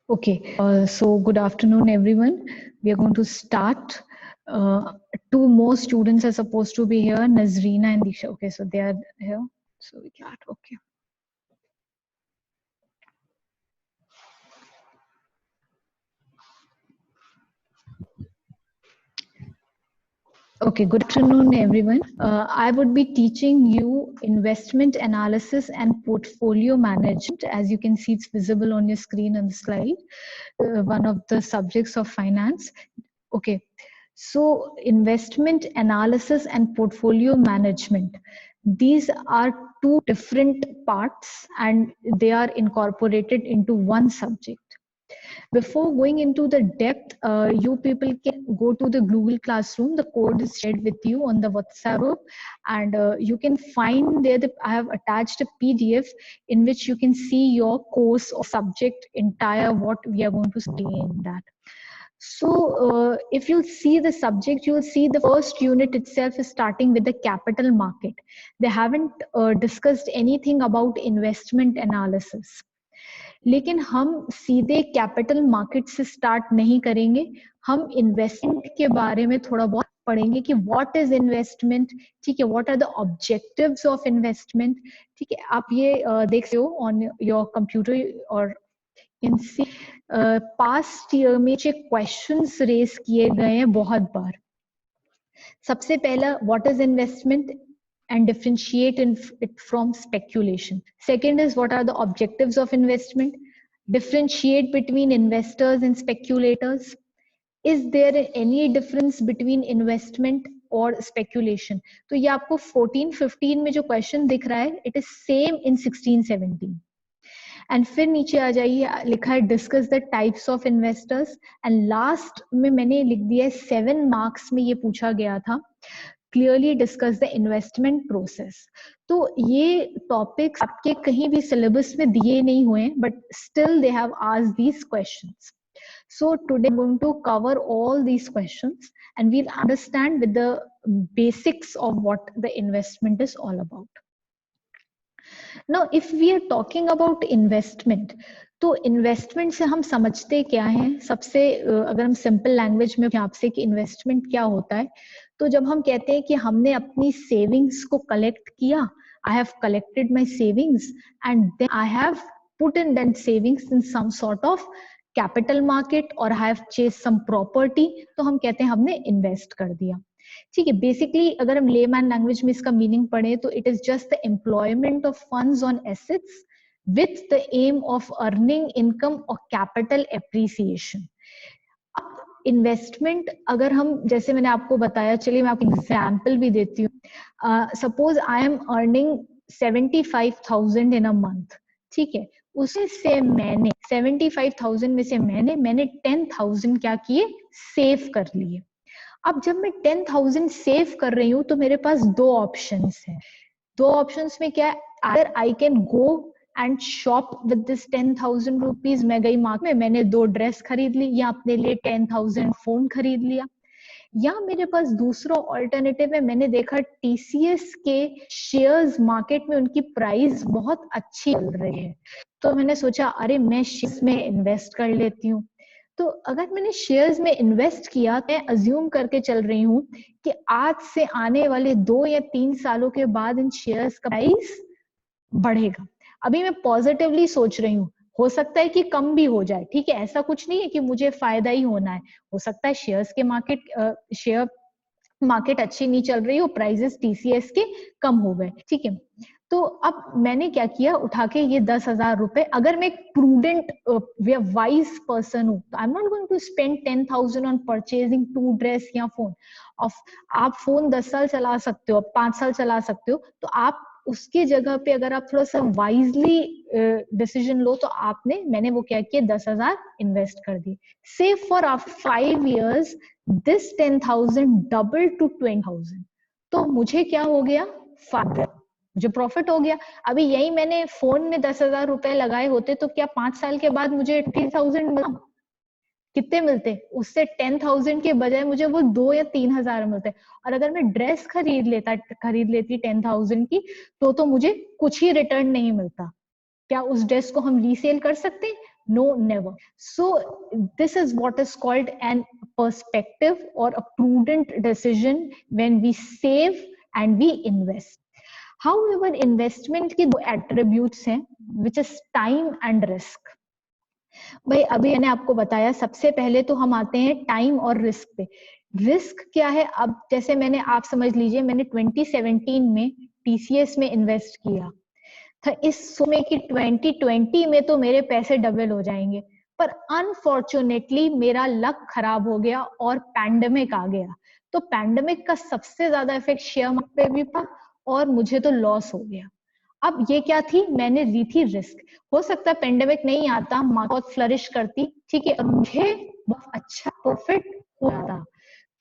Okay, so good afternoon, everyone. We are going to start. Two more students are supposed to be here, Nazrina and Disha. Okay, so they are here. So we can start. Okay. Okay, good afternoon, everyone. I would be teaching you investment analysis and portfolio management. As you can see, it's visible on your screen on the slide. One of the subjects of finance. Okay, so investment analysis and portfolio management. These are two different parts and they are incorporated into one subject. Before going into the depth, you people can go to the Google Classroom. The code is shared with you on the WhatsApp group, and you can find there that I have attached a PDF in which you can see your course or subject entire what we are going to study in that. So if you see the subject, you will see the first unit itself is starting with the capital market. They haven't discussed anything about investment analysis. लेकिन हम सीधे capital market से start नहीं करेंगे, हम investment के बारे में थोड़ा बहुत पढ़ेंगे कि व्हाट इज इन्वेस्टमेंट, ठीक है, what are the objectives of investment, ठीक है. आप ये देख सकते हो ऑन योर कंप्यूटर और इन सी पास्ट ईयर में जो क्वेश्चंस रेज किए गए हैं बहुत बार. सबसे पहला what is investment and differentiate it from speculation. Second is what are the objectives of investment? Differentiate between investors and speculators. Is there any difference between investment और speculation? तो ये आपको 14-15 में जो क्वेश्चन दिख रहा है, it is same in 16-17. And फिर नीचे आ जाइए, लिखा है discuss the types of investors, and last में मैंने लिख दिया है 7 मार्क्स में ये पूछा गया था, clearly discuss the investment process. तो ये टॉपिक्स आपके कहीं भी सिलेबस में दिए नहीं हुए हैं, but still they have asked these questions. So today I'm going to cover all these questions and we'll understand with the basics of what the investment is all about. Now, if we are talking about investment, तो investment से हम समझते क्या हैं? सबसे अगर हम simple language में आपसे कि इन्वेस्टमेंट क्या होता है, तो जब हम कहते हैं कि हमने अपनी सेविंग्स को कलेक्ट किया, I have collected my savings and then I have put in that savings in some sort of capital market और I have chase some property, तो हम कहते हैं हमने इन्वेस्ट कर दिया. ठीक है. बेसिकली अगर हम लेमैन लैंग्वेज में इसका मीनिंग पढ़े तो it is just the employment of funds on assets with the aim of earning income or capital appreciation. Investment अगर हम, जैसे मैंने आपको बताया, चलिए मैं आपको एग्जांपल भी देती हूँ. Suppose I am earning 75,000 in a month, ठीक है. उसमें से मैंने 75,000 में से मैंने 10,000 क्या किए, सेव कर लिए. अब जब मैं 10,000 सेव कर रही हूँ तो मेरे पास दो ऑप्शंस हैं. दो ऑप्शंस में क्या है, अगर I can go and shop with this 10,000 rupees. मैं गई मार्केट में, मैंने 2 ड्रेस खरीद ली या अपने लिए 10,000 फोन खरीद लिया. या मेरे पास दूसरा ऑल्टरनेटिव है, मैंने देखा टीसीएस के शेयर्स मार्केट में उनकी प्राइस बहुत अच्छी चल रही है, तो मैंने सोचा अरे मैं शेयर्स में इन्वेस्ट कर लेती हूँ. तो अगर मैंने शेयर्स में इन्वेस्ट किया, मैं अज्यूम करके चल रही हूँ कि आज से आने वाले 2 या 3 सालों के बाद इन शेयर्स का प्राइस बढ़ेगा. अभी मैं पॉजिटिवली सोच रही हूँ, हो सकता है कि कम भी हो जाए, ठीक है, ऐसा कुछ नहीं है कि मुझे फायदा ही होना है. हो सकता है शेयर्स के शेयर मार्केट अच्छी नहीं चल रही हो, प्राइसेस टीसीएस के कम हो गए, ठीक है. तो अब मैंने क्या किया, उठा के ये 10,000 रुपए, अगर मैं एक प्रूडेंट वाइज पर्सन हूँ तो I am not going to spend 10,000 on purchasing 2 dress या फोन. आप फोन 10 साल चला सकते हो, 5 साल चला सकते हो, तो आप उसके जगह पे अगर आप थोड़ा सा वाइजली डिसीजन लो तो मैंने वो क्या किया, 10,000 इन्वेस्ट कर दी. Save for after 5 years this 10,000 double to 20,000. तो मुझे क्या हो गया, फायदा, मुझे प्रॉफिट हो गया. अभी यही मैंने फोन में 10,000 रुपए लगाए होते तो क्या 5 साल के बाद मुझे 18,000 मिला? कितने मिलते? उससे 10,000 के बजाय मुझे वो 2 या 3,000 मिलते. और अगर मैं ड्रेस खरीद लेती 10,000 की, तो मुझे कुछ ही रिटर्न नहीं मिलता. क्या उस ड्रेस को हम रीसेल कर सकते हैं? No, never. So this is what is called an perspective or a prudent decision when we save and we invest. However, investment के दो attributes हैं, which is time and risk. भाई अभी मैंने आपको बताया, सबसे पहले तो हम आते हैं टाइम और रिस्क पे. रिस्क क्या है? अब जैसे मैंने, आप समझ लीजिए मैंने 2017 में टीसीएस में इन्वेस्ट किया था इस सोच में कि 2020 में तो मेरे पैसे डबल हो जाएंगे, पर अनफॉर्चुनेटली मेरा लक खराब हो गया और पैंडेमिक आ गया. तो पैंडेमिक का सबसे ज्यादा इफेक्ट शेयर मार्केट पे भी था और मुझे तो लॉस हो गया. अब ये क्या थी? मैंने ली थी रिस्क. हो सकता है पेंडेमिक नहीं आता, मार्केट फ्लरिश करती, ठीक है, और मुझे बहुत अच्छा प्रॉफिट हो जाता.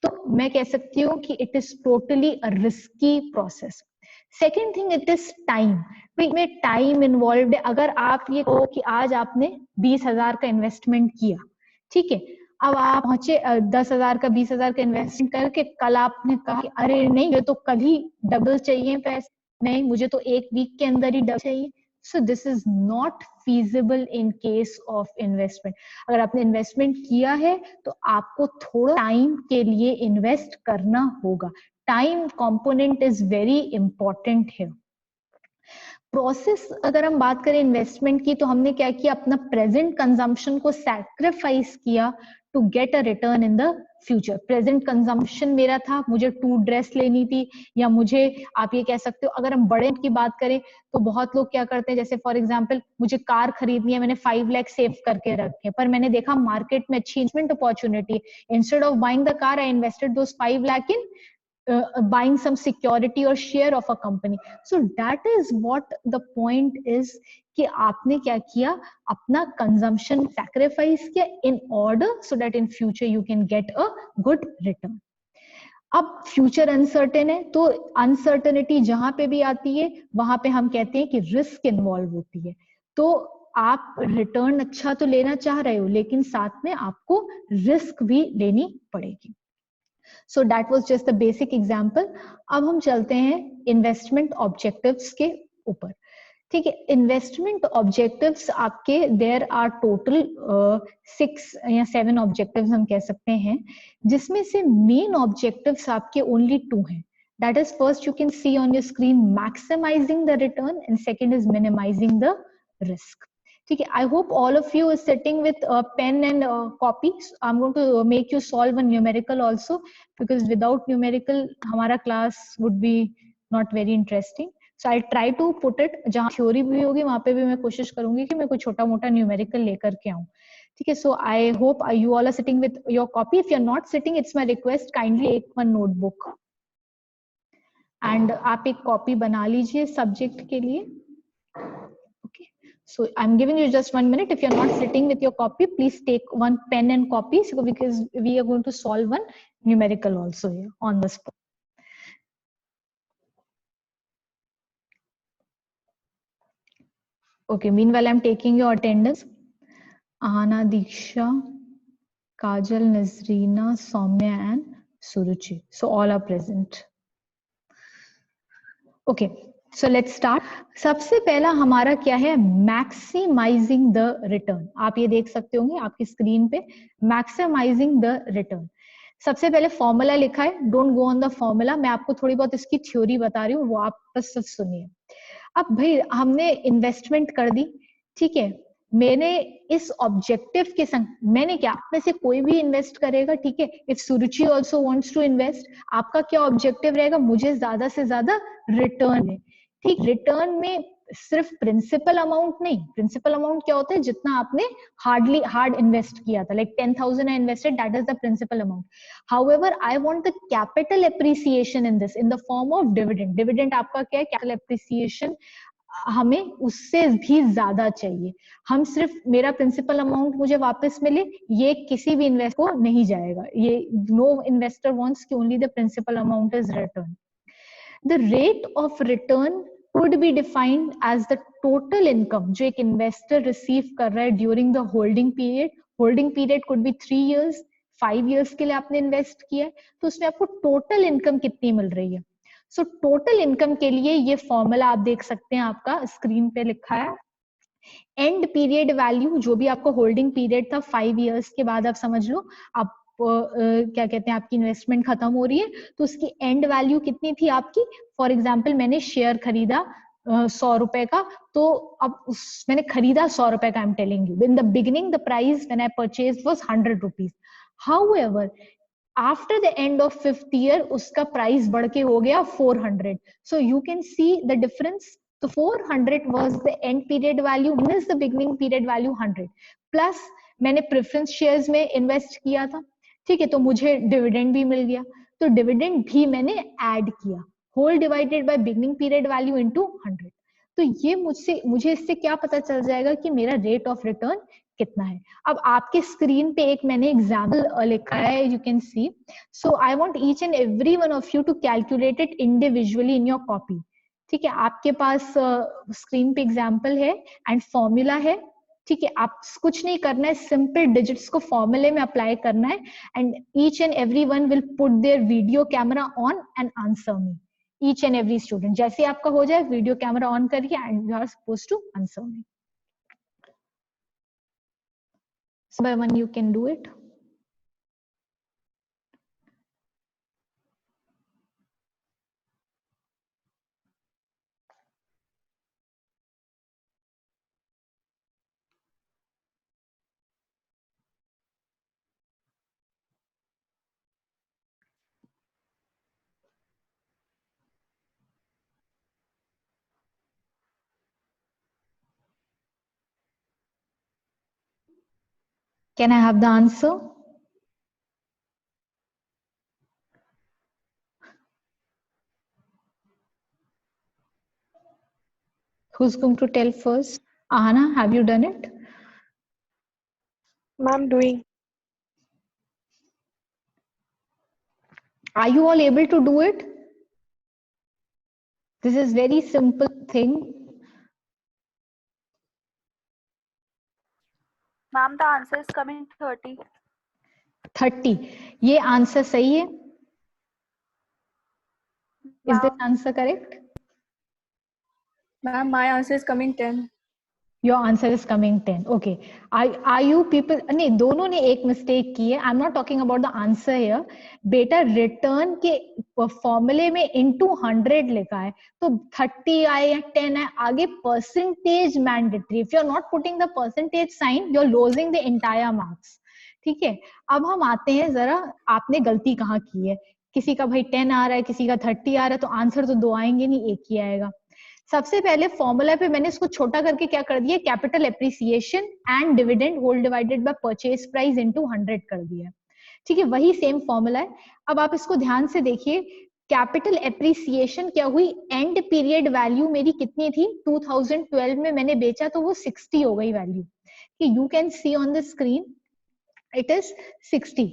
तो मैं कह सकती हूँ कि it is totally a risky process. Second thing, it is time. में टाइम इन्वॉल्व है. अगर आप ये कहो कि आज आपने 20,000 का इन्वेस्टमेंट किया, ठीक है, अब आप पहुंचे 10,000 का, 20,000 का इन्वेस्टमेंट करके, कल आपने कहा कि अरे नहीं, ये तो कल ही डबल चाहिए पैसे, नहीं मुझे तो एक वीक के अंदर ही डबल चाहिए. So this is not feasible in case of investment. अगर आपने इन्वेस्टमेंट किया है तो आपको थोड़ा टाइम के लिए इन्वेस्ट करना होगा. Time component is very important है. प्रोसेस अगर हम बात करें इन्वेस्टमेंट की, तो हमने क्या किया? अपना प्रेजेंट कंजम्पशन को सैक्रिफाइस किया to get a return in the future. Present consumption मेरा था, मुझे 2 ड्रेस लेनी थी, या मुझे, आप ये कह सकते हो, अगर हम बड़े की बात करें तो बहुत लोग क्या करते हैं, जैसे फॉर एग्जांपल मुझे कार खरीदनी है, मैंने 5 लाख सेव करके रखे, पर मैंने देखा मार्केट में अच्छी investment opportunity, instead of buying the car I invested those 5 lakh in buying some security or share of a company. So that is what the point is, कि आपने क्या किया? अपना कंजम्पशन सैक्रिफाइस किया in order so that in future you can get a good return. अब future uncertain है, तो uncertainty जहां पे भी आती है वहां पे हम कहते हैं कि रिस्क इन्वॉल्व होती है. तो आप रिटर्न अच्छा तो लेना चाह रहे हो, लेकिन साथ में आपको रिस्क भी लेनी पड़ेगी. So that was just the basic example. अब हम चलते हैं इन्वेस्टमेंट ऑब्जेक्टिव्स के ऊपर. ठीक है, इन्वेस्टमेंट ऑब्जेक्टिव्स आपके देयर आर टोटल 6 या 7 ऑब्जेक्टिव्स हम कह सकते हैं, जिसमें से मेन ऑब्जेक्टिव्स आपके ओनली 2 हैं. That is, first you can see on your screen, maximising the return, and second is minimising the risk. ठीक है, I hope all of you is sitting with a pen and copy. I'm going to make you solve a numerical also, because without numerical हमारा class would be not very interesting. So I'll try to put it, जहाँ theory भी होगी वहां पे भी मैं कोशिश करूंगी कि मैं कोई छोटा मोटा न्यूमेरिकल लेकर के आऊं. ठीक है, so I hope you all are sitting with your copy. If you're not sitting, it's my request, kindly take one notebook and आप एक कॉपी बना लीजिए सब्जेक्ट के लिए. So I'm giving you just 1 minute. If you're not sitting with your copy, please take one pen and copy, so because we are going to solve one numerical also here on the spot. Okay, meanwhile I'm taking your attendance. Ahana, Diksha, Kajal, Nazreena, Soumya and Suruchi. So all are present. Okay, so let's start. सबसे पहला हमारा क्या है? Maximising the return. आप ये देख सकते होंगे आपकी स्क्रीन पे, मैक्सिमाइजिंग द रिटर्न. सबसे पहले फॉर्मूला लिखा है, don't go on the formula, मैं आपको थोड़ी बहुत इसकी थ्योरी बता रही हूँ, वो आप बस सिर्फ सुनिए. अब भाई हमने इन्वेस्टमेंट कर दी, ठीक है, मैंने इस ऑब्जेक्टिव के संग, मैंने क्या, आप में से कोई भी इन्वेस्ट करेगा, ठीक है, if Suruchi also wants to invest, आपका क्या ऑब्जेक्टिव रहेगा? मुझे ज्यादा से ज्यादा रिटर्न है. ठीक, रिटर्न में सिर्फ प्रिंसिपल अमाउंट नहीं, प्रिंसिपल अमाउंट क्या होता है? जितना आपने हार्ड इन्वेस्ट किया था, like 10,000 I invested, that is the principal amount. However I want the capital appreciation in this, in the form of dividend. Dividend आपका क्या है? कैपिटल एप्रिसिएशन हमें उससे भी ज्यादा चाहिए. हम सिर्फ मेरा प्रिंसिपल अमाउंट मुझे वापस मिले, ये किसी भी इन्वेस्टर को नहीं जाएगा. ये नो इन्वेस्टर वांट्स कि only the principal amount is return. The rate of return could be defined as the total income जो एक इन्वेस्टर रिसीव कर रहा है during the holding period. Holding period could be 3 years, 5 years के लिए आपने invest किया है, तो उसमें आपको टोटल इनकम कितनी मिल रही है. सो टोटल इनकम के लिए ये फॉर्मूला आप देख सकते हैं, आपका स्क्रीन पे लिखा है. एंड पीरियड वैल्यू जो भी आपका होल्डिंग पीरियड था 5 इयर्स के बाद आप समझ लो आप क्या कहते हैं आपकी इन्वेस्टमेंट खत्म हो रही है तो उसकी एंड वैल्यू कितनी थी आपकी. फॉर एग्जाम्पल मैंने शेयर खरीदा 100 रुपए का, तो अब मैंने खरीदा 100 रुपए का. I am telling you in the beginning the price when I purchased was 100 rupees. However after the end of 5th year उसका प्राइस बढ़ के हो गया 400. So you can see the difference. तो 400 was the end period value minus the beginning period value 100 plus मैंने preference shares में invest किया था. ठीक है, तो मुझे डिविडेंड भी मिल गया, तो डिविडेंड भी मैंने ऐड किया. Whole divided by beginning period value into 100. तो ये मुझे इससे क्या पता चल जाएगा कि मेरा रेट ऑफ रिटर्न कितना है. अब आपके स्क्रीन पे एक मैंने एग्जाम्पल लिखा है, you can see. So I want each and every one of you to calculate it individually in your copy. ठीक है, आपके पास स्क्रीन पे एग्जाम्पल है एंड फॉर्मूला है. ठीक है, आप कुछ नहीं करना है, सिंपल डिजिट्स को फॉर्मूले में अप्लाई करना है and each and every one will put there video camera on and answer me. Each and every student जैसे आपका हो जाए वीडियो कैमरा ऑन करिए and you are supposed to answer me. So by one you can do it. Can I have the answer? Who's going to tell first? Ahana, have you done it? Ma'am, doing. Are you all able to do it? This is very simple thing. Ma'am, the answer is coming 30. 30. ये answer सही है? Is this answer correct? Ma'am, my answer is coming 10. Your answer is coming 10. Okay. Are you people? नहीं, दोनों ने एक mistake की है. I'm not talking about the answer here. बेटा रिटर्न के फॉर्मूले में into 100 लिखा है, तो 30 आए या 10 आए, आगे percentage mandatory. If you're not putting the percentage sign, you're losing the entire marks. ठीक है, अब हम आते हैं जरा आपने गलती कहाँ की है. किसी का भाई 10 आ रहा है, किसी का 30 आ रहा है, तो आंसर तो दो आएंगे नहीं, एक ही आएगा. सबसे पहले फॉर्मूला पे मैंने इसको छोटा करके क्या कर दिया, capital appreciation and dividend whole divided by purchase price into 100 कर दिया. ठीक है, वही सेम फॉर्मूला है. अब आप इसको ध्यान से देखिए, कैपिटल एप्रिसिएशन क्या हुई, एंड पीरियड वैल्यू मेरी कितनी थी, 2012 में मैंने बेचा तो वो 60 हो गई value. You can see on the screen it is 60.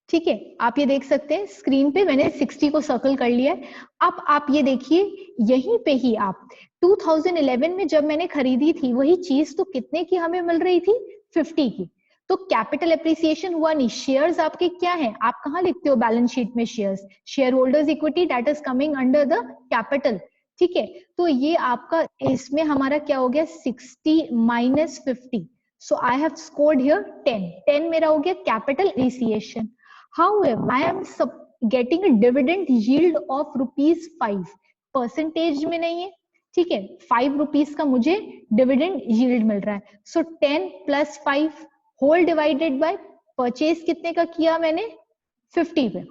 ठीक है, आप ये देख सकते हैं स्क्रीन पे मैंने 60 को सर्कल कर लिया है. अब आप ये देखिए, यहीं पे ही आप 2011 में जब मैंने खरीदी थी वही चीज तो कितने की हमें मिल रही थी, 50 की. तो कैपिटल एप्रिसिएशन हुआ नहीं. शेयर्स आपके क्या हैं, आप कहाँ लिखते हो बैलेंस शीट में shares, share holders equity that is coming under the capital. ठीक है, तो ये आपका इसमें हमारा क्या हो गया, 60 minus 50. So I have scored here 10 मेरा हो गया capital appreciation. However, I am getting a dividend yield of ₹5. Percentage में नहीं है. ठीक है, 5 रुपीज का मुझे डिविडेंड यील्ड मिल रहा है. So 10 plus 5 whole divided by purchase कितने का किया मैंने, 50 पे.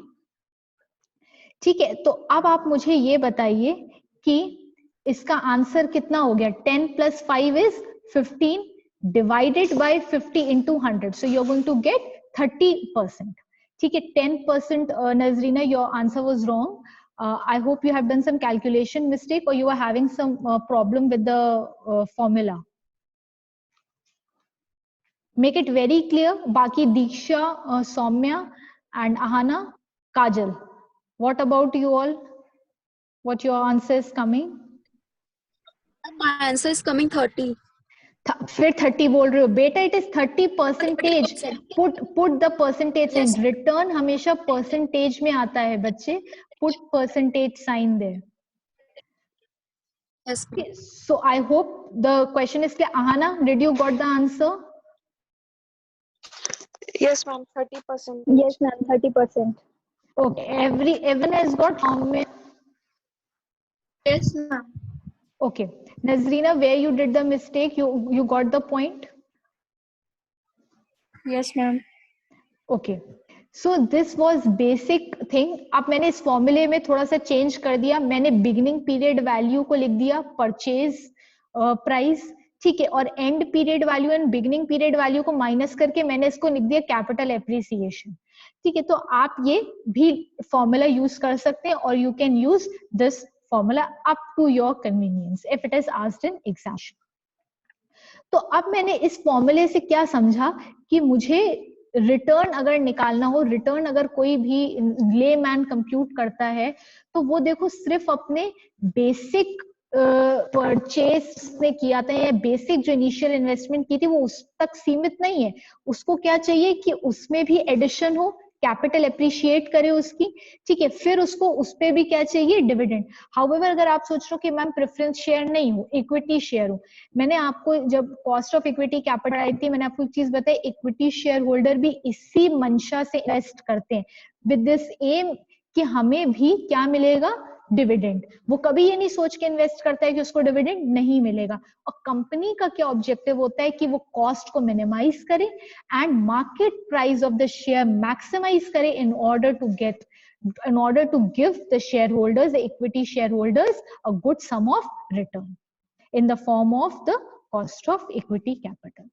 ठीक है, तो अब आप मुझे ये बताइए कि इसका आंसर कितना हो गया. 10 plus 5 is 15 divided by 50 into 100. So you are going to get 30%. ठीक है, 10%. Nazrina, your answer was wrong. I hope you have done some calculation mistake or you are having some problem with the formula. Make it very clear. Baki Diksha, Soumya and Ahana, Kajal. What about you all? What your answer is coming? My answer is coming 30. फिर 30 बोल रहे हो बेटा, it is 30%. Put the percentage. Return हमेशा percentage में आता है बच्चे. Put percentage sign there. Yes, ma'am. Okay, so I hope the question is clear. Ahana, did you got the answer? Yes, ma'am. 30%. Yes, ma'am. 30%. Okay, everyone has got how many? Yes, ma'am. Okay, Nazrina, where you did the mistake, you got the point. Yes, ma'am. Okay, so this was basic thing. अब मैंने इस फॉर्मूले में थोड़ा सा change कर दिया. मैंने बिगिनिंग पीरियड वैल्यू को लिख दिया परचेज प्राइस, ठीक है, और and period value and beginning period value को माइनस करके मैंने इसको लिख दिया कैपिटल एप्रिसिएशन. ठीक है, तो आप ये भी फॉर्मूला यूज कर सकते हैं और you can use this formula up to your convenience if it is asked in exam. तो अब मैंने इस फॉर्मूले से क्या समझा कि मुझे रिटर्न अगर निकालना हो, रिटर्न अगर कोई भी लेमैन कंप्यूट करता है तो वो देखो सिर्फ अपने बेसिक परचेस में किया था या बेसिक जो इनिशियल इन्वेस्टमेंट की थी वो उस तक सीमित नहीं है. उसको क्या चाहिए कि उसमें भी एडिशन हो, कैपिटल एप्रिशिएट करे उसकी, ठीक है, फिर उसको उस पे भी क्या चाहिए, डिविडेंड. हाउएवर अगर आप सोच रहे हो कि मैम प्रेफरेंस शेयर नहीं हो, इक्विटी शेयर हो, मैंने आपको जब cost of equity capital I थी मैंने आपको एक चीज बताई, इक्विटी शेयर होल्डर भी इसी मंशा से इन्वेस्ट करते हैं विद दिस एम कि हमें भी क्या मिलेगा, डिविडेंड. वो कभी ये नहीं सोच के इन्वेस्ट करता है कि उसको डिविडेंड नहीं मिलेगा. और कंपनी का क्या ऑब्जेक्टिव होता है कि वो कॉस्ट को मिनिमाइज करे and market price of the share maximise करे in order to give the shareholders, the equity shareholders, a good sum of return in the form of the cost of equity capital.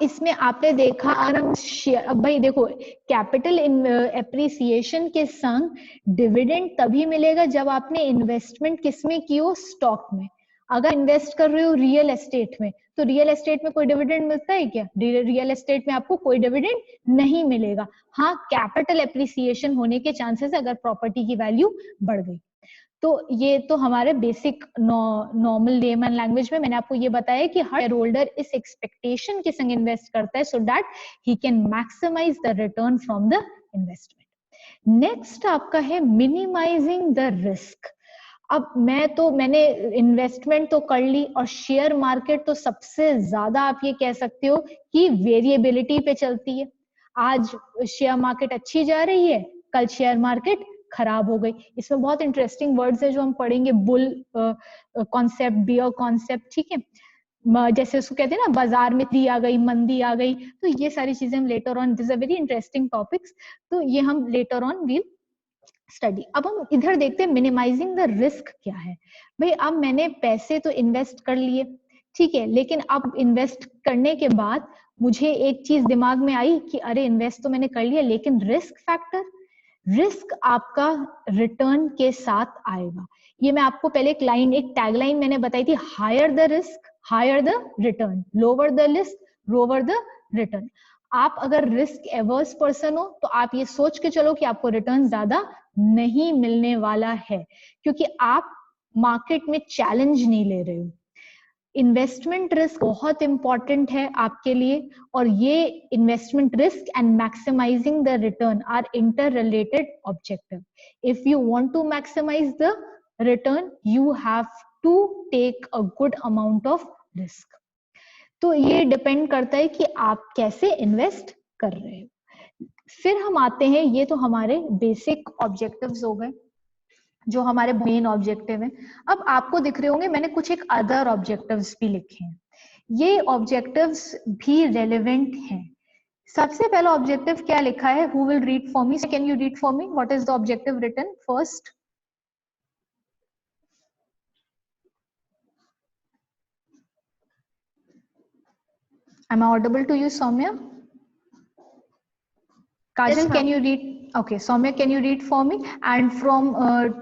इसमें आपने देखा आराम share. अब भाई देखो, capital appreciation के संग डिविडेंड तभी मिलेगा जब आपने इन्वेस्टमेंट किसमें की हो, स्टॉक में. अगर इन्वेस्ट कर रहे हो रियल एस्टेट में तो रियल एस्टेट में कोई डिविडेंड मिलता है क्या? रियल एस्टेट में आपको कोई डिविडेंड नहीं मिलेगा. हाँ, कैपिटल एप्रिसिएशन होने के चांसेस अगर प्रॉपर्टी की वैल्यू बढ़ गई. तो ये तो हमारे बेसिक नॉर्मल लेमन लैंग्वेज में मैंने आपको ये बताया कि हर शेयर होल्डर इस एक्सपेक्टेशन के संग इन्वेस्ट करता है so that he can maximise the return from the investment. Next आपका है मिनिमाइजिंग द रिस्क. अब मैंने इन्वेस्टमेंट तो कर ली और शेयर मार्केट तो सबसे ज्यादा आप ये कह सकते हो कि वेरिएबिलिटी पे चलती है. आज शेयर मार्केट अच्छी जा रही है, कल शेयर मार्केट खराब हो गई. इसमें बहुत इंटरेस्टिंग वर्ड्स है जो हम पढ़ेंगे, बुल कॉन्सेप्ट, बियर कॉन्सेप्ट, ठीक है, जैसे उसको कहते हैं ना बाजार में दी आ गई, मंदी आ गई. तो ये सारी चीजें हम later on, this are very interesting topics, तो ये हम लेटर ऑन विल स्टडी. अब हम इधर देखते हैं मिनिमाइजिंग द रिस्क क्या है. भाई अब मैंने पैसे तो इन्वेस्ट कर लिए, ठीक है, लेकिन अब इन्वेस्ट करने के बाद मुझे एक चीज दिमाग में आई कि अरे इन्वेस्ट तो मैंने कर लिया लेकिन रिस्क फैक्टर, रिस्क आपका रिटर्न के साथ आएगा. ये मैं आपको पहले एक टैगलाइन मैंने बताई थी, higher the risk higher the return, lower the risk lower the return. आप अगर रिस्क एवर्स पर्सन हो तो आप ये सोच के चलो कि आपको रिटर्न ज्यादा नहीं मिलने वाला है क्योंकि आप मार्केट में चैलेंज नहीं ले रहे हो. इन्वेस्टमेंट रिस्क बहुत इंपॉर्टेंट है आपके लिए और ये investment risk and maximising the return are inter related objective. If you want to maximise the return you have to take a good amount of risk. तो ये डिपेंड करता है कि आप कैसे इन्वेस्ट कर रहे हो. फिर हम आते हैं, ये तो हमारे बेसिक ऑब्जेक्टिव्स हो गए जो हमारे मेन ऑब्जेक्टिव हैं. अब आपको दिख रहे होंगे मैंने कुछ एक अदर ऑब्जेक्टिव्स भी लिखे हैं. ये ऑब्जेक्टिव्स भी रेलेवेंट हैं. सबसे पहला ऑब्जेक्टिव क्या लिखा है, who will read for me, can you read for me what is the objective written first? Am I audible to you, Soumya? Kajal, Yes, ma'am. can you read? Okay, Soumya, can you read for me? And from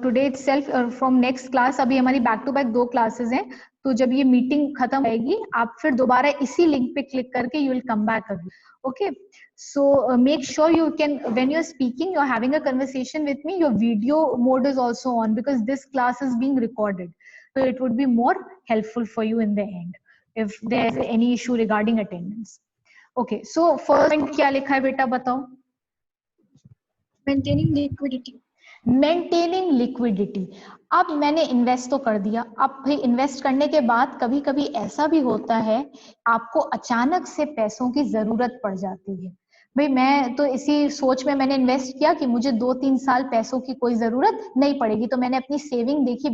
today itself, from next class, अभी हमारी back to back 2 classes हैं, तो जब ये meeting खत्म होगी आप फिर दोबारा इसी लिंक पे क्लिक करके you will come back again. Okay, so make sure you can, when you're speaking, you're having a conversation with me, your video mode is also on because this class is being recorded. So it would be more helpful for you in the end if there's any issue regarding attendance. Okay, so first point क्या लिखा है बेटा बताओ? Maintaining liquidity. Maintaining liquidity. अब मैंने invest तो कर दिया, अब भाई इन्वेस्ट करने के बाद कभी कभी ऐसा भी होता है आपको अचानक से पैसों की जरूरत पड़ जाती है। भाई मैं तो इसी सोच में मैंने इन्वेस्ट किया कि मुझे 2-3 साल पैसों की कोई जरूरत नहीं पड़ेगी, तो मैंने अपनी सेविंग देखी,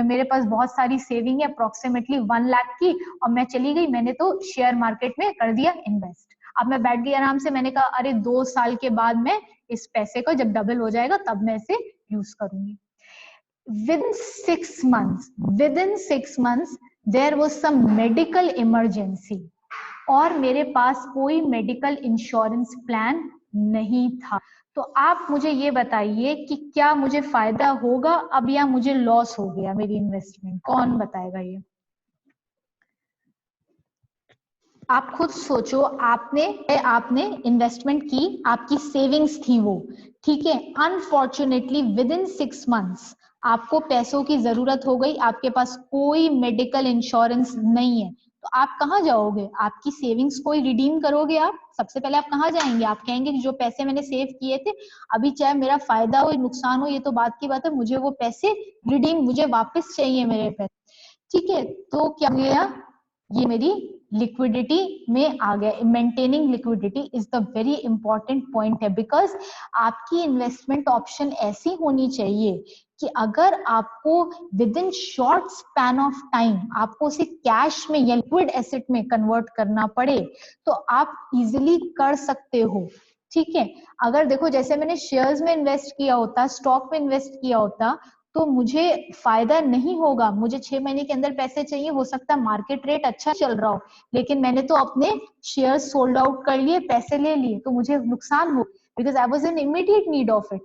मेरे पास बहुत सारी सेविंग है अप्रोक्सीमेटली 1 लाख की, और मैं चली गई, मैंने तो शेयर मार्केट में कर दिया इन्वेस्ट। अब मैं बैठ गई आराम से, मैंने कहा अरे 2 साल के बाद मैं इस पैसे को जब डबल हो जाएगा तब मैं इसे यूज करूंगी। within 6 months there was some medical emergency, और मेरे पास कोई मेडिकल इंश्योरेंस प्लान नहीं था। तो आप मुझे ये बताइए कि क्या मुझे फायदा होगा अब या मुझे लॉस हो गया मेरी इन्वेस्टमेंट? कौन बताएगा ये? आप खुद सोचो, आपने इन्वेस्टमेंट की, आपकी सेविंग्स थी वो, ठीक है, अनफॉर्चुनेटली within 6 months आपको पैसों की जरूरत हो गई, आपके पास कोई मेडिकल इंश्योरेंस नहीं है, तो आप कहाँ जाओगे? आपकी सेविंग्स को रिडीम करोगे आप? सबसे पहले आप कहाँ जाएंगे? आप कहेंगे कि जो पैसे मैंने सेव किए थे, अभी चाहे मेरा फायदा हो नुकसान हो ये तो बात की बात है, मुझे वो पैसे रिडीम, मुझे वापस चाहिए मेरे पैसे, ठीक है। तो क्या गया, ये मेरी लिक्विडिटी में आ गया। Maintaining liquidity is the very important point है, बिकॉज आपकी इन्वेस्टमेंट ऑप्शन ऐसी होनी चाहिए कि अगर आपको with in short span of time आपको उसे कैश में या लिक्विड एसेट में कन्वर्ट करना पड़े तो आप इजिली कर सकते हो, ठीक है। अगर देखो जैसे मैंने शेयर्स में इन्वेस्ट किया होता, स्टॉक में इन्वेस्ट किया होता, तो मुझे फायदा नहीं होगा, मुझे 6 महीने के अंदर पैसे चाहिए, हो सकता है मार्केट रेट अच्छा चल रहा हो, लेकिन मैंने तो अपने शेयर सोल्ड आउट कर लिए, पैसे ले लिए, तो मुझे नुकसान हो, because I was in immediate need of it.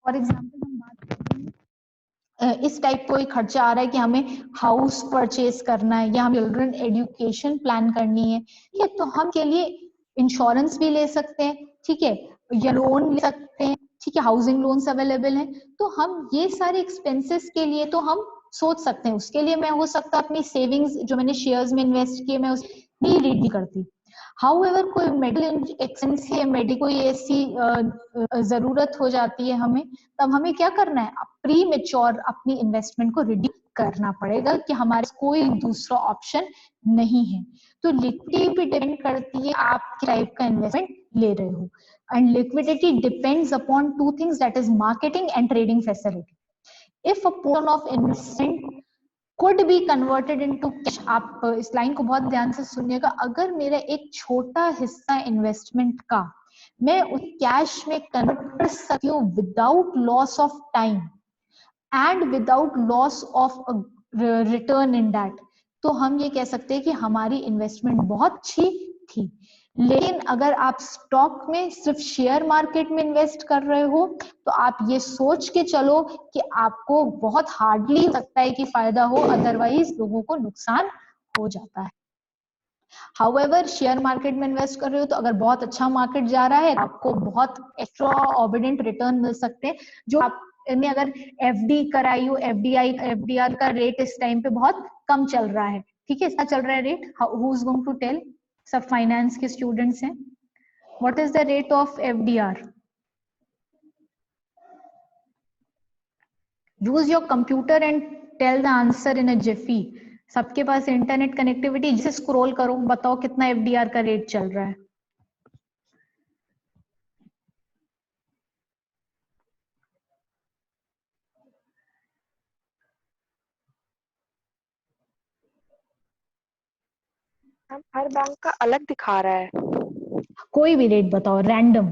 For example हम बात करते हैं, इस टाइप कोई खर्चा आ रहा है कि हमें हाउस परचेज करना है या हम चिल्ड्रन एजुकेशन प्लान करनी है, ठीक है, तो हम के लिए इंश्योरेंस भी ले सकते हैं, ठीक है, या लोन ले सकते हैं, ठीक है, हाउसिंग लोन्स अवेलेबल हैं, तो हम ये सारे एक्सपेंसेस के लिए तो हम सोच सकते हैं। उसके लिए मैं हो सकता अपनी सेविंग्स जो मैंने शेयर्स में इन्वेस्ट किए मैं उसे नहीं रेडी करती। हाउएवर कोई मेडिकल एक्सपेंस या कोई ऐसी जरूरत हो जाती है हमें, तब हमें क्या करना है, प्री मेच्योर अपनी इन्वेस्टमेंट को रिड्यूस करना पड़ेगा कि हमारे कोई दूसरा ऑप्शन नहीं है। तो लिक्विडिटी भी डिपेंड करती है आप किस टाइप का इन्वेस्टमेंट ले रहे हो, and liquidity depends upon two things, that is marketing and trading facility. If a portion of investment could be converted into cash, आप इस लाइन को बहुत ध्यान से सुनिएगा, अगर मेरा एक छोटा हिस्सा इन्वेस्टमेंट का मैं उस कैश में कन्वर्ट कर सकती हूँ without loss of time and without loss of return in that, तो हम ये कह सकते हैं कि हमारी इन्वेस्टमेंट बहुत अच्छी थी। लेकिन अगर आप स्टॉक में सिर्फ शेयर मार्केट में इन्वेस्ट कर रहे हो तो आप ये सोच के चलो कि आपको बहुत हार्डली हो सकता है कि फायदा हो, अदरवाइज लोगों को नुकसान हो जाता है। हाउएवर शेयर मार्केट में इन्वेस्ट कर रहे हो तो अगर बहुत अच्छा मार्केट जा रहा है आपको बहुत एक्स्ट्रा ऑर्डिनेंट रिटर्न मिल सकते हैं। जो आपने अगर एफडी कराई हो, एफडीआर का रेट इस टाइम पे बहुत कम चल रहा है, ठीक है, इसका चल रहा है rate, who is going to tell? सब फाइनेंस के स्टूडेंट्स हैं, what is the rate of FDR? Use your computer and tell the answer in a jiffy. सबके पास इंटरनेट कनेक्टिविटी, जिसे स्क्रॉल करो बताओ कितना एफडीआर का रेट चल रहा है। मैम हर बैंक का अलग दिखा रहा है। कोई भी रेट बताओ रैंडम।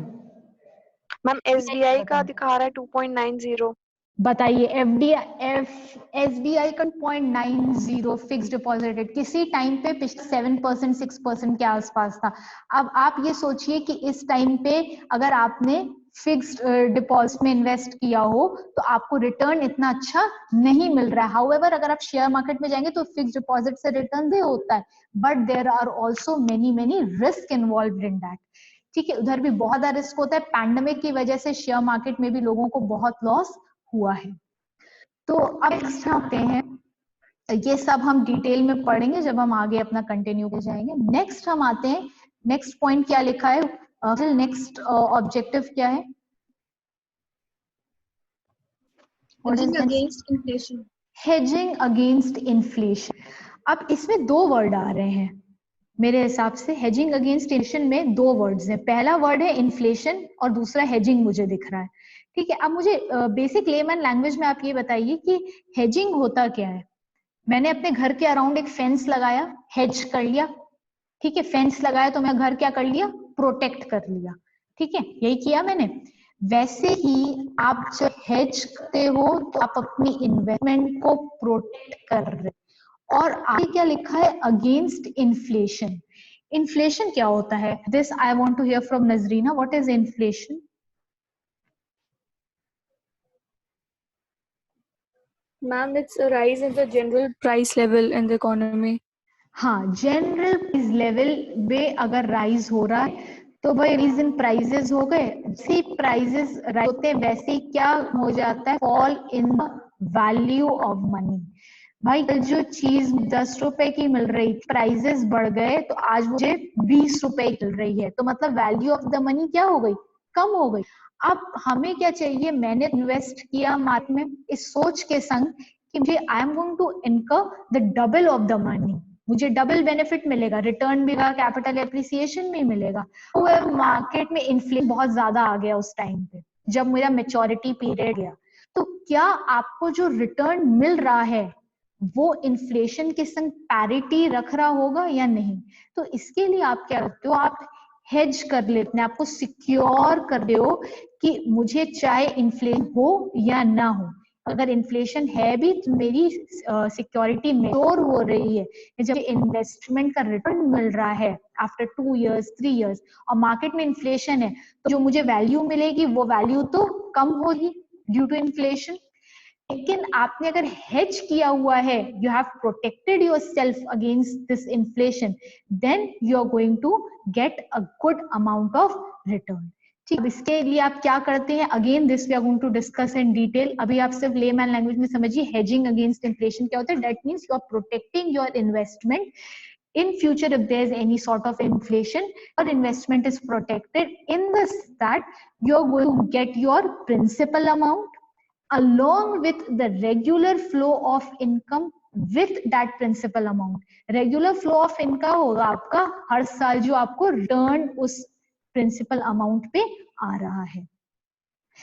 मैम एसबीआई का दिखा रहा है 2.90। बताइए एसबीआई का 2.90 फिक्स डिपॉजिट रेट किसी टाइम पे पिछले 7% 6% के आसपास था। अब आप ये सोचिए कि इस टाइम पे अगर आपने फिक्स्ड डिपॉजिट में इन्वेस्ट किया हो तो आपको रिटर्न इतना अच्छा नहीं मिल रहा है। हाउएवर अगर आप शेयर मार्केट में जाएंगे तो फिक्स्ड डिपॉजिट से रिटर्न दे होता है, but there are also many risk involve in that, ठीक है, उधर भी बहुत ज्यादा रिस्क होता है। पैंडेमिक की वजह से शेयर मार्केट में भी लोगों को बहुत लॉस हुआ है। तो अब नेक्स्ट आते हैं, ये सब हम डिटेल में पढ़ेंगे जब हम आगे अपना कंटिन्यू कर जाएंगे। नेक्स्ट हम आते हैं, नेक्स्ट पॉइंट क्या लिखा है, नेक्स्ट ऑब्जेक्टिव क्या है? Hedging against inflation. Hedging against inflation. अब इसमें दो वर्ड आ रहे हैं मेरे हिसाब से. हेजिंग अगेंस्ट इन्फ्लेशन में दो वर्ड्स हैं. पहला वर्ड है इन्फ्लेशन और दूसरा हेजिंग मुझे दिख रहा है. ठीक है, अब मुझे बेसिक लेमन लैंग्वेज में आप ये बताइए कि हेजिंग होता क्या है. मैंने अपने घर के अराउंड एक फेंस लगाया, हेज कर लिया. ठीक है, फेंस लगाया तो मैं घर क्या कर लिया, प्रोटेक्ट कर लिया. ठीक है, यही किया मैंने. वैसे ही आप जब हेज करते हो तो आप अपनी इन्वेस्टमेंट को प्रोटेक्ट कर रहे हो. और आगे क्या लिखा है, अगेंस्ट इन्फ्लेशन. इन्फ्लेशन क्या होता है? This I want to hear from Nazreena. What is inflation? Ma'am, it's a rise in the general price level in the economy. हाँ, जनरल प्राइस लेवल में अगर राइज हो रहा है तो भाई राइज इन प्राइजेस हो गए. सी प्राइजेस राइज होते हैं वैसे ही क्या हो जाता है, fall in the value of money. भाई कल जो चीज 10 रुपए की मिल रही थी, प्राइजेस बढ़ गए तो आज मुझे 20 रुपए की मिल रही है. तो मतलब वैल्यू ऑफ द मनी क्या हो गई, कम हो गई. अब हमें क्या चाहिए, मैंने इन्वेस्ट किया मार्केट में इस सोच के संग कि मुझे I am going to incur the double of the money. मुझे डबल बेनिफिट मिलेगा, रिटर्न भी मिलेगा, कैपिटल एप्रिसिएशन भी मिलेगा. तो मार्केट में इन्फ्लेशन बहुत ज्यादा आ गया उस टाइम पे जब मेरा मेच्योरिटी पीरियड गया. तो क्या आपको जो रिटर्न मिल रहा है वो इन्फ्लेशन के संग पैरिटी रख रहा होगा या नहीं? तो इसके लिए आप क्या करते हो, आप हेज कर लेते हैं, आपको सिक्योर कर रहे हो कि मुझे चाहे इन्फ्लेशन हो या ना हो, अगर इन्फ्लेशन है भी तो मेरी सिक्योरिटी मेच्योर हो रही है. जब इन्वेस्टमेंट का रिटर्न मिल रहा है आफ्टर 2 years 3 years और मार्केट में इन्फ्लेशन है तो जो मुझे वैल्यू मिलेगी वो वैल्यू तो कम होगी ड्यू टू इन्फ्लेशन. लेकिन आपने अगर हेज किया हुआ है, you have protected yourself against this inflation, then you are going to get a good amount of return. ठीक, इसके लिए आप क्या करते हैं, again this we are going to discuss in detail. अभी आप सिर्फ लेमैन लैंग्वेज में समझिए हेजिंग अगेंस्ट इन्फ्लेशन क्या होता है. That means you are protecting your investment. In future, if there is any sort of inflation, your investment is protected in this that you're going to get your principal amount along with the regular flow of income with that principal amount. Regular flow of income होगा आपका हर साल जो आपको return उस principal amount पे आ रहा है.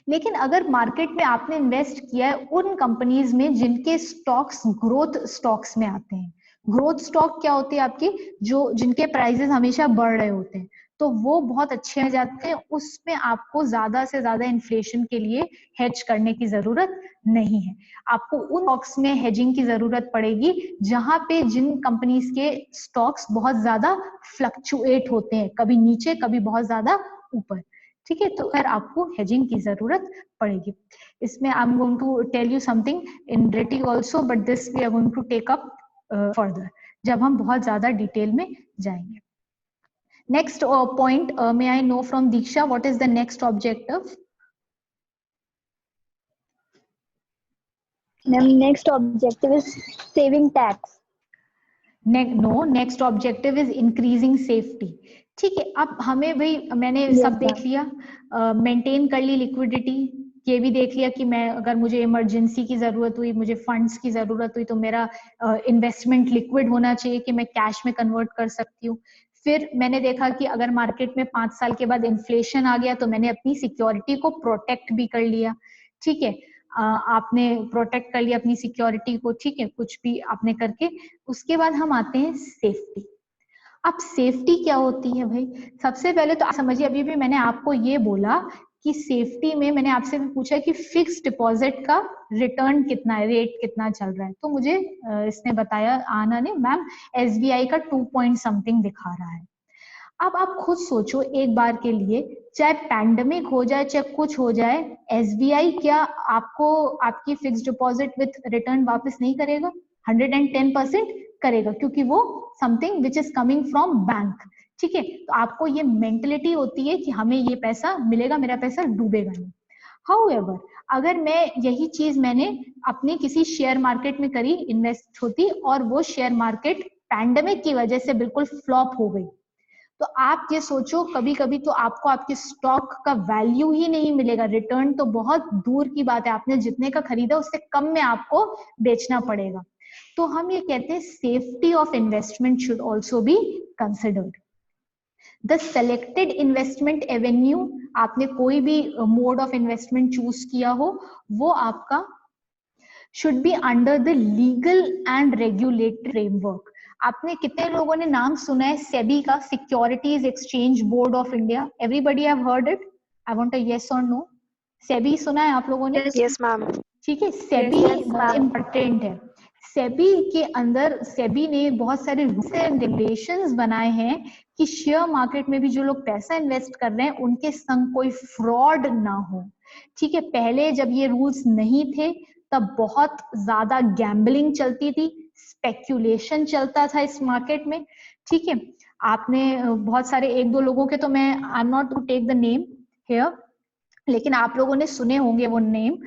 लेकिन अगर मार्केट में आपने इन्वेस्ट किया है उन कंपनीज में जिनके स्टॉक्स ग्रोथ स्टॉक्स में आते हैं. ग्रोथ स्टॉक क्या होती है आपकी, जो जिनके प्राइसेस हमेशा बढ़ रहे होते हैं, तो वो बहुत अच्छे हो जाते हैं. उसमें आपको ज्यादा से ज्यादा इन्फ्लेशन के लिए हेज करने की जरूरत नहीं है. आपको उन स्टॉक्स में हेजिंग की जरूरत पड़ेगी जहां पे जिन कंपनीज के स्टॉक्स बहुत ज्यादा फ्लक्चुएट होते हैं, कभी नीचे कभी बहुत ज्यादा ऊपर. ठीक है, तो फिर आपको हेजिंग की जरूरत पड़ेगी. इसमें I am going to tell you something in detail also, but this we are going to take up further जब हम बहुत ज्यादा डिटेल में जाएंगे. Next point, may I know from Diksha, what is the next objective? Ma'am, next objective is saving tax. No, next objective is increasing safety. ठीक है, अब हमें भाई मैंने Yes, सब देख लिया, मेंटेन कर ली लिक्विडिटी, ये भी देख लिया कि मैं अगर मुझे इमरजेंसी की जरूरत हुई, मुझे फंड्स की जरूरत हुई तो मेरा इन्वेस्टमेंट लिक्विड होना चाहिए कि मैं कैश में कन्वर्ट कर सकती हूँ. फिर मैंने देखा कि अगर मार्केट में 5 साल के बाद इन्फ्लेशन आ गया तो मैंने अपनी सिक्योरिटी को प्रोटेक्ट भी कर लिया. ठीक है, आपने प्रोटेक्ट कर लिया अपनी सिक्योरिटी को. ठीक है, कुछ भी आपने करके. उसके बाद हम आते हैं सेफ्टी. अब सेफ्टी क्या होती है भाई? सबसे पहले तो आप समझिए, अभी भी मैंने आपको ये बोला कि सेफ्टी में मैंने आपसे भी पूछा कि फिक्स डिपॉजिट का रिटर्न कितना है, रेट कितना चल रहा है. तो मुझे इसने बताया, आना ने, मैम एसबीआई का 2 पॉइंट समथिंग दिखा रहा है. अब आप खुद सोचो एक बार के लिए, चाहे पैंडेमिक हो जाए चाहे कुछ हो जाए, एसबीआई क्या आपको आपकी फिक्स डिपॉजिट विथ रिटर्न वापस नहीं करेगा? 110% करेगा, क्योंकि वो something which is coming from bank. ठीक है, तो आपको ये मेंटेलिटी होती है कि हमें ये पैसा मिलेगा, मेरा पैसा डूबेगा नहीं. हाउएवर, अगर मैं यही चीज मैंने अपने किसी शेयर मार्केट में करी, इन्वेस्ट होती, और वो शेयर मार्केट पैंडेमिक की वजह से बिल्कुल फ्लॉप हो गई, तो आप ये सोचो, कभी कभी तो आपको आपके स्टॉक का वैल्यू ही नहीं मिलेगा, रिटर्न तो बहुत दूर की बात है, आपने जितने का खरीदा उससे कम में आपको बेचना पड़ेगा। तो हम ये कहते हैं safety of investment should also be considered. The selected investment Avenue, आपने कोई भी मोड ऑफ इन्वेस्टमेंट चूज किया हो, वो आपका should be under the legal and regulatory framework. आपने कितने लोगों ने नाम सुना है सेबी का, securities exchange board of India? Everybody have heard it? I want a yes और नो। सेबी सुना है आप लोगों ने? Yes ma'am. ठीक है, सेबी बहुत इम्पोर्टेंट है। सेबी के अंदर सेबी ने बहुत सारे रूल्स एंड रेगुलेशंस बनाए हैं कि शेयर मार्केट में भी जो लोग पैसा इन्वेस्ट कर रहे हैं उनके संग कोई फ्रॉड ना हो। ठीक है, पहले जब ये रूल्स नहीं थे तब बहुत ज्यादा गैम्बलिंग चलती थी, स्पेक्यूलेशन चलता था इस मार्केट में। ठीक है, आपने बहुत सारे एक दो लोगों के तो मैं I am not to take the name here, लेकिन आप लोगों ने सुने होंगे वो नेम।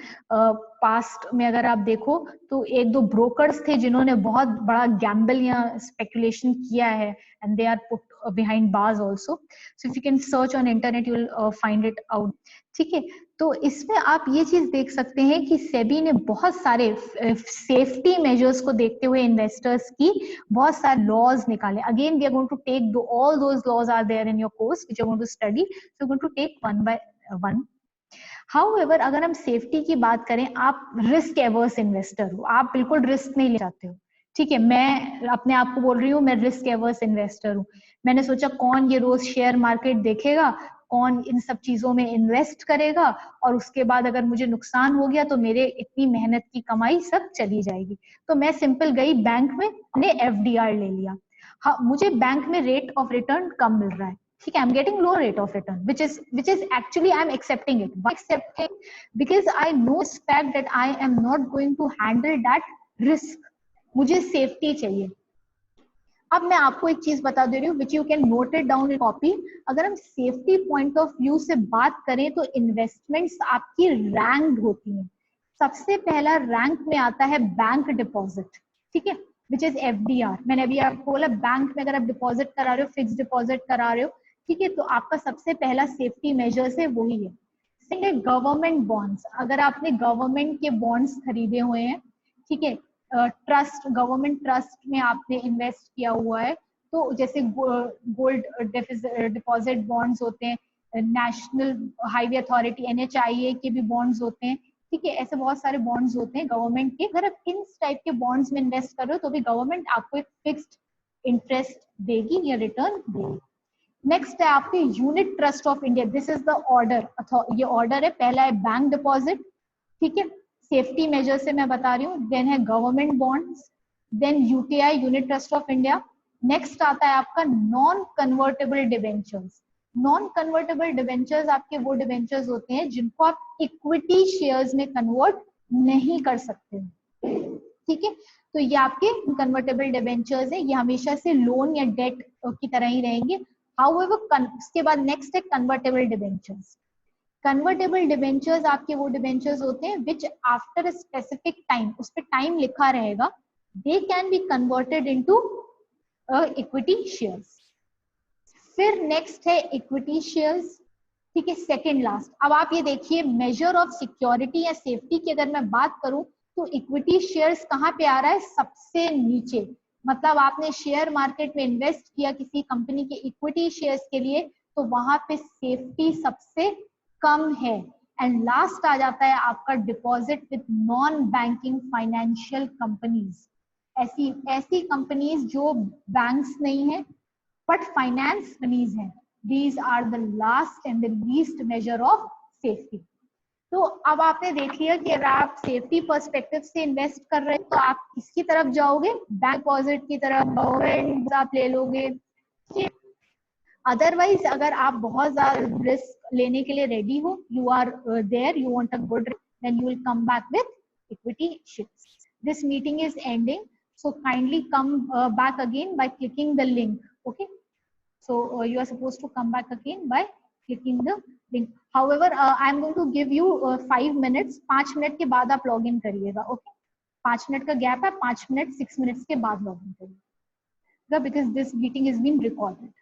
पास्ट में अगर आप देखो तो एक दो ब्रोकर्स थे जिन्होंने बहुत बड़ा गैम्बल या स्पेकुलेशन किया है, and they are put behind bars also. So if you can search on internet you will find it out. ठीक है, तो इसमें आप ये चीज देख सकते हैं कि सेबी ने बहुत सारे सेफ्टी मेजर्स को देखते हुए इन्वेस्टर्स की बहुत सारे लॉज निकाले। Again we are going to take all those laws are there in your course which you are going to study, so going to take one by one. However, अगर हम safety की बात करें, आप रिस्क एवर्स इन्वेस्टर हो, आप बिल्कुल risk नहीं ले चाहते हो। ठीक है, मैं अपने आप को बोल रही हूँ मैं रिस्क एवर्स इन्वेस्टर हूँ। मैंने सोचा कौन ये रोज शेयर मार्केट देखेगा, कौन इन सब चीजों में इन्वेस्ट करेगा, और उसके बाद अगर मुझे नुकसान हो गया तो मेरे इतनी मेहनत की कमाई सब चली जाएगी। तो मैं सिंपल गई बैंक में, ने एफडीआर ले लिया। हाँ, मुझे बैंक में रेट ऑफ रिटर्न कम मिल रहा है, ठीक है, I'm getting low rate of return, which is actually I'm accepting it. Why accepting? Because I know this fact that I am not going to handle that risk. मुझे safety चाहिए। अब मैं आपको एक चीज बता दे रही हूँ which you can note it down in copy। अगर हम सेफ्टी पॉइंट ऑफ व्यू से बात करें तो इन्वेस्टमेंट्स आपकी रैंक होती हैं। सबसे पहला रैंक में आता है बैंक डिपॉजिट, ठीक है, विच इज एफडीआर। मैंने अभी आपको बोला बैंक में अगर आप डिपॉजिट करा रहे हो, फिक्स डिपॉजिट करा रहे हो, ठीक है, तो आपका सबसे पहला सेफ्टी मेजर्स है वही है। सेकंड है गवर्नमेंट बॉन्ड्स। अगर आपने गवर्नमेंट के बॉन्ड्स खरीदे हुए हैं, ठीक है, ट्रस्ट, गवर्नमेंट ट्रस्ट में आपने इन्वेस्ट किया हुआ है, तो जैसे गोल्ड डिपॉजिट बॉन्ड्स होते हैं, नेशनल हाईवे अथॉरिटी एनएचआईए के भी बॉन्ड्स होते हैं, ठीक है, ऐसे बहुत सारे बॉन्ड्स होते हैं गवर्नमेंट के। अगर आप इन टाइप के बॉन्ड्स में इन्वेस्ट कर रहे हो तो भी गवर्नमेंट आपको एक फिक्स्ड इंटरेस्ट देगी या रिटर्न देगी। नेक्स्ट है आपके unit trust of India. This is the order, ये ऑर्डर है। पहला है बैंक डिपॉजिट, ठीक है, सेफ्टी मेजर से मैं बता रही हूँ। देन है government bonds, then UTI unit trust of India. Next आता है आपका non convertible debentures. Non convertible debentures आपके वो डिवेंचर्स होते हैं जिनको आप इक्विटी शेयर्स में कन्वर्ट नहीं कर सकते, ठीक है, तो ये आपके कन्वर्टेबल डिवेंचर्स हैं। ये हमेशा से लोन या डेट की तरह ही रहेंगे। हाउएवर उसके बाद नेक्स्ट है कन्वर्टेबल डिवेंचर्स। कन्वर्टेबल डिवेंचर्स आपके वो डिवेंचर्स होते हैं which after a specific time, उस पर टाइम लिखा रहेगा, they can be converted into equity shares. फिर नेक्स्ट है इक्विटी शेयर्स, ठीक है, सेकंड लास्ट। अब आप ये देखिए मेजर ऑफ सिक्योरिटी या सेफ्टी की अगर मैं बात करूं तो इक्विटी शेयर्स कहाँ पे आ रहा है? सबसे नीचे। मतलब आपने शेयर मार्केट में इन्वेस्ट किया किसी कंपनी के इक्विटी शेयर्स के लिए, तो वहां पे सेफ्टी सबसे कम है। एंड लास्ट आ जाता है आपका deposit with non banking financial companies. ऐसी कंपनीज जो बैंक्स नहीं है बट फाइनेंस कंपनीज हैं। These are the last and the least measure of safety. तो अब आपने देख लिया कि अगर आप सेफ्टी पर्सपेक्टिव से इन्वेस्ट कर रहे हैं तो आप किसकी तरफ जाओगे? बैंक डिपॉजिट की तरफ, गवर्नमेंट आप ले लोगे। अदरवाइज अगर आप बहुत ज्यादा रिस्क लेने के लिए रेडी हो, you are there, you want a good, then you will come back with equity shares. This meeting is ending, so kindly come back again by clicking the link. Okay, so you are supposed to come back again by clicking the link. However, I am going to give you 5 minutes. 5 minute के बाद आप log in करिएगा। Okay, 5 minute का gap है, 5 minute 6 minutes के बाद log in करिएगा, because this meeting is being recorded.